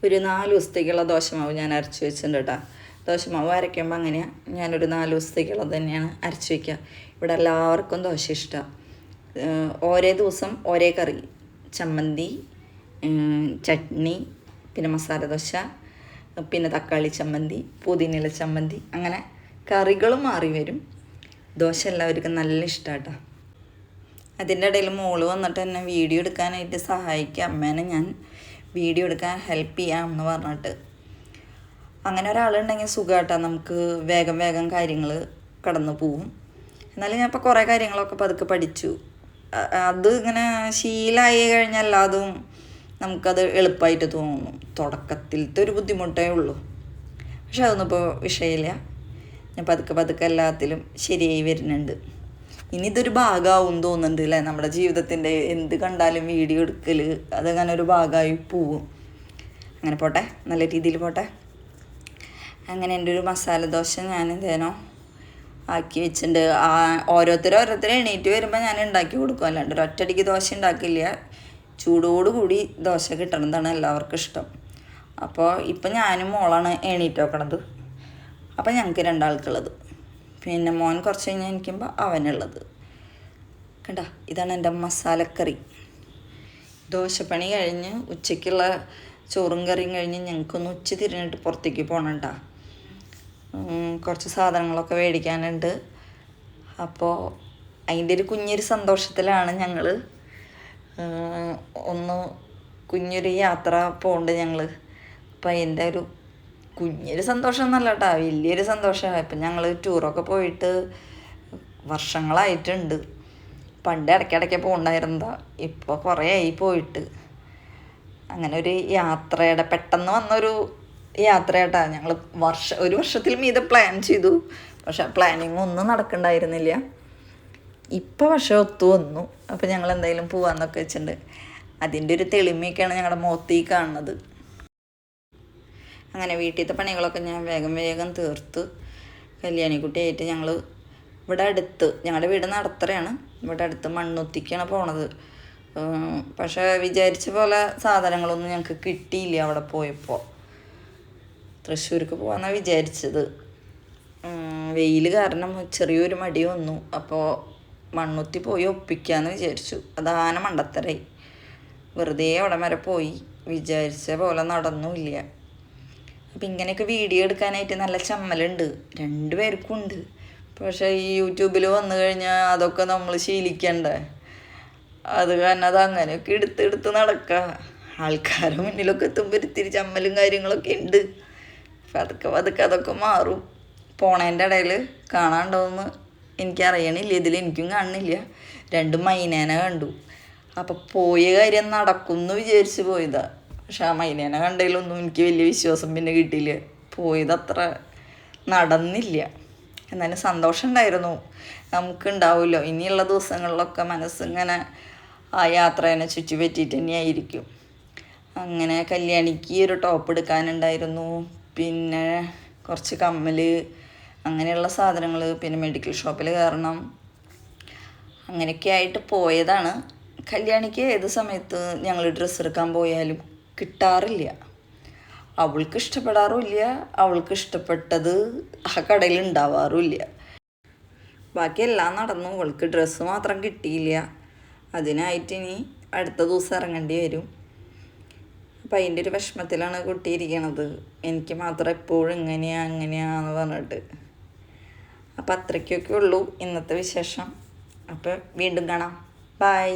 ഒരു 4 ദിവസത്തേക്കുള്ള ദോശമാവ് ഞാൻ അരച്ച് വെച്ചിട്ടുണ്ട് കേട്ടോ. ദോശമാവ് അരയ്ക്കുമ്പോൾ അങ്ങനെയാണ്, ഞാനൊരു 4 ദിവസത്തേക്കുള്ളത് തന്നെയാണ് അരച്ച് വയ്ക്കുക. ഇവിടെ എല്ലാവർക്കും ദോശ ഇഷ്ടമാണ്. ഓരോ ദിവസം ഓരോ കറി, ചമ്മന്തി, ചട്നി, പിന്നെ മസാല ദോശ, പിന്നെ തക്കാളി ചമ്മന്തി, പുതിനയില ചമ്മന്തി, അങ്ങനെ കറികൾ മാറി വരും. ദോശ എല്ലാവർക്കും നല്ല ഇഷ്ടമാണ് കേട്ടോ. അതിൻ്റെ ഇടയിൽ മോള് വന്നിട്ട് എന്നെ വീഡിയോ എടുക്കാനായിട്ട് സഹായിക്കുക, അമ്മേനെ ഞാൻ വീഡിയോ എടുക്കാൻ ഹെൽപ്പ് ചെയ്യാമെന്ന് പറഞ്ഞിട്ട്. അങ്ങനെ ഒരാളുണ്ടെങ്കിൽ സുഖമായിട്ടാ, നമുക്ക് വേഗം വേഗം കാര്യങ്ങൾ കടന്നു പോവും. എന്നാലും ഞാൻ ഇപ്പോൾ കുറേ കാര്യങ്ങളൊക്കെ പതുക്കെ പഠിച്ചു. അത് ഇങ്ങനെ ശീലമായി കഴിഞ്ഞാൽ എല്ലാതും നമുക്കത് എളുപ്പമായിട്ട് തോന്നും. തുടക്കത്തിലത്തെ ഒരു ബുദ്ധിമുട്ടേ ഉള്ളൂ, പക്ഷെ അതൊന്നും ഇപ്പോൾ വിഷയമില്ല. ഞാൻ പതുക്കെ പതുക്കെ എല്ലാത്തിലും ശരിയായി വരുന്നുണ്ട്. ഇനി ഇതൊരു ഭാഗമാവും തോന്നുന്നുണ്ട് അല്ലേ, നമ്മുടെ ജീവിതത്തിൻ്റെ എന്ത് കണ്ടാലും വീഡിയോ എടുക്കൽ അതങ്ങനെ ഒരു ഭാഗമായി പോവും. അങ്ങനെ പോട്ടെ, നല്ല രീതിയിൽ പോട്ടെ. അങ്ങനെ എൻ്റെ ഒരു മസാല ദോശ ഞാൻ എന്തേനോ ആക്കി വെച്ചിട്ടുണ്ട്. ഓരോരുത്തരും എണീറ്റ് വരുമ്പോൾ ഞാൻ ഉണ്ടാക്കി കൊടുക്കും, അല്ലാണ്ട് ഒരൊറ്റടിക്ക് ദോശ ഉണ്ടാക്കില്ല. ചൂടോടുകൂടി ദോശ കിട്ടണതാണ് എല്ലാവർക്കും ഇഷ്ടം. അപ്പോൾ ഇപ്പം ഞാനും മോളാണ് എണീറ്റ് വെക്കണത്. അപ്പം ഞങ്ങൾക്ക് രണ്ടാൾക്കുള്ളത്, പിന്നെ മോൻ കുറച്ച് കഴിഞ്ഞ് എനിക്കുമ്പോൾ അവനുള്ളത്. കണ്ട, ഇതാണ് എൻ്റെ മസാലക്കറി. ദോശപ്പണി കഴിഞ്ഞ് ഉച്ചയ്ക്കുള്ള ചോറും കറിയും കഴിഞ്ഞ് ഞങ്ങൾക്കൊന്ന് ഉച്ച തിരിഞ്ഞിട്ട് പുറത്തേക്ക് പോകണണ്ട. കുറച്ച് സാധനങ്ങളൊക്കെ മേടിക്കാനുണ്ട്. അപ്പോൾ അതിൻ്റെ ഒരു കുഞ്ഞൊരു സന്തോഷത്തിലാണ് ഞങ്ങൾ ഒന്ന് കുഞ്ഞൊരു യാത്ര പോകുന്നുണ്ട് ഞങ്ങൾ. അപ്പം അതിൻ്റെ ഒരു കുഞ്ഞൊരു സന്തോഷം എന്നല്ല കേട്ടോ, വലിയൊരു സന്തോഷമാണ്. ഇപ്പം ഞങ്ങൾ ടൂറൊക്കെ പോയിട്ട് വർഷങ്ങളായിട്ടുണ്ട്. പണ്ട് ഇടയ്ക്കിടയ്ക്ക് പോകണ്ടായിരുന്നതാ, ഇപ്പോൾ കുറേ ആയി പോയിട്ട്. അങ്ങനെ ഒരു യാത്രയുടെ പെട്ടെന്ന് വന്നൊരു യാത്രയായിട്ടാ. ഞങ്ങൾ ഒരു വർഷത്തിൽ മീതെ പ്ലാൻ ചെയ്തു, പക്ഷെ പ്ലാനിങ് ഒന്നും നടക്കണ്ടായിരുന്നില്ല. ഇപ്പോൾ പക്ഷെ ഒത്തു വന്നു. അപ്പോൾ ഞങ്ങൾ എന്തായാലും പോകാമെന്നൊക്കെ വെച്ചിട്ടുണ്ട്. അതിൻ്റെ ഒരു തെളിമയൊക്കെയാണ് ഞങ്ങളുടെ മുഖത്തേക്ക് കാണുന്നത്. അങ്ങനെ വീട്ടിലത്തെ പണികളൊക്കെ ഞാൻ വേഗം വേഗം തീർത്ത് കല്യാണിക്കുട്ടിയായിട്ട് ഞങ്ങൾ ഇവിടെ അടുത്ത്, ഞങ്ങളുടെ വീട് നടത്തറയാണ്, ഇവിടെ അടുത്ത് മണ്ണുത്തിക്കാണ് പോണത്. പക്ഷേ വിചാരിച്ച പോലെ സാധനങ്ങളൊന്നും ഞങ്ങൾക്ക് കിട്ടിയില്ല അവിടെ പോയപ്പോൾ. തൃശ്ശൂർക്ക് പോകാമെന്നാണ് വിചാരിച്ചത്. വെയിൽ കാരണം ചെറിയൊരു മടി വന്നു. അപ്പോൾ മണ്ണുത്തി പോയി ഒപ്പിക്കാമെന്ന് വിചാരിച്ചു. അതാന മണ്ടത്തരായി. വെറുതെ അവിടെ വരെ പോയി, വിചാരിച്ച പോലെ നടന്നുമില്ല. അപ്പം ഇങ്ങനെയൊക്കെ വീഡിയോ എടുക്കാനായിട്ട് നല്ല ചമ്മലുണ്ട്, രണ്ടുപേർക്കും ഉണ്ട്. പക്ഷേ ഈ യൂട്യൂബിൽ വന്നു കഴിഞ്ഞാൽ അതൊക്കെ നമ്മൾ ശീലിക്കണ്ടേ. അത് കാരണം അത് അങ്ങനെയൊക്കെ എടുത്ത് നടക്കുക. ആൾക്കാരുടെ മുന്നിലൊക്കെ എത്തുമ്പോൾ ഇത്തിരി ചമ്മലും കാര്യങ്ങളൊക്കെ ഉണ്ട്. പതുക്കെ അതൊക്കെ മാറും. പോണേൻ്റെ ഇടയിൽ കാണാനുണ്ടോയെന്ന് എനിക്കറിയണില്ല, എനിക്കും കാണുന്നില്ല. 2 മൈനേനെ കണ്ടു. അപ്പം പോയ കാര്യം നടക്കുമെന്ന് വിചാരിച്ച് പോയതാ. പക്ഷെ ആ മൈനേനെ കണ്ടതിലൊന്നും എനിക്ക് വലിയ വിശ്വാസം പിന്നെ കിട്ടിയില്ല. പോയതത്ര നടന്നില്ല. എന്നാലും സന്തോഷം ഉണ്ടായിരുന്നു. നമുക്കുണ്ടാവുമല്ലോ ഇനിയുള്ള ദിവസങ്ങളിലൊക്കെ മനസ്സിങ്ങനെ ആ യാത്രേനെ ചുറ്റി പറ്റിയിട്ട് തന്നെയായിരിക്കും. അങ്ങനെ കല്യാണിക്ക് ഒരു ടോപ്പ് എടുക്കാനുണ്ടായിരുന്നു, പിന്നെ കുറച്ച് കമ്മൽ, അങ്ങനെയുള്ള സാധനങ്ങൾ, പിന്നെ മെഡിക്കൽ ഷോപ്പിൽ കയറണം. അങ്ങനെയൊക്കെ ആയിട്ട് പോയതാണ്. കല്യാണിക്ക് ഏത് സമയത്ത് ഞങ്ങൾ ഡ്രസ്സ് എടുക്കാൻ പോയാലും കിട്ടാറില്ല. അവൾക്ക് ഇഷ്ടപ്പെടാറുമില്ല, അവൾക്ക് ഇഷ്ടപ്പെട്ടത് ആ കടയിൽ ഉണ്ടാവാറുമില്ല. ബാക്കിയെല്ലാം നടന്നു, അവൾക്ക് ഡ്രസ്സ് മാത്രം കിട്ടിയില്ല. അതിനായിട്ട് ഇനി അടുത്ത ദിവസം ഇറങ്ങേണ്ടി വരും. അപ്പം അതിൻ്റെ ഒരു വിഷമത്തിലാണ് കുട്ടിയിരിക്കണത്. എനിക്ക് മാത്രം എപ്പോഴും അങ്ങനെയാന്ന് പറഞ്ഞിട്ട്. അപ്പം അത്രയ്ക്കൊക്കെ ഉള്ളൂ ഇന്നത്തെ വിശേഷം. അപ്പം വീണ്ടും കാണാം. ബൈ.